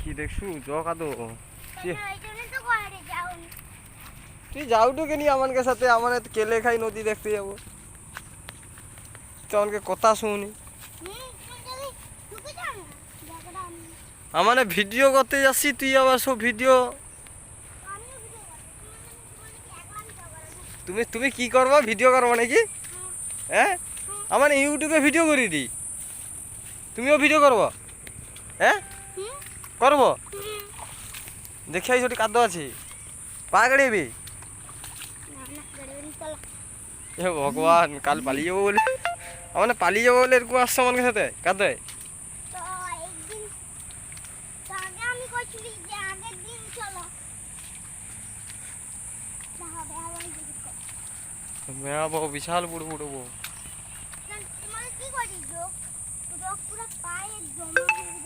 কি দেখছু কাদো যাও তুই যাওটু কেনি আমানকে সাথে আমার কেলে খাই নদী দেখতে যাবো তো আমাকে কথা শুনি আমার ভিডিও করতে যাচ্ছি তুই আবার সব ভিডিও তুমি তুমি কি করবা ভিডিও করবা নাকি হ্যাঁ আমার ইউটিউবে ভিডিও করি দি তুমিও ভিডিও করবো হ্যাঁ করবো দেখি আই সেটি কাদো আছে পা গাড়িবি হে ভগবান কাল পালিয়ে যাবো বলে আমার পালিয়ে যাবো বলে এরকম আসছে আমার সাথে কাদে মেয়া বউ বিশাল বুড়ো বুড়ো বউ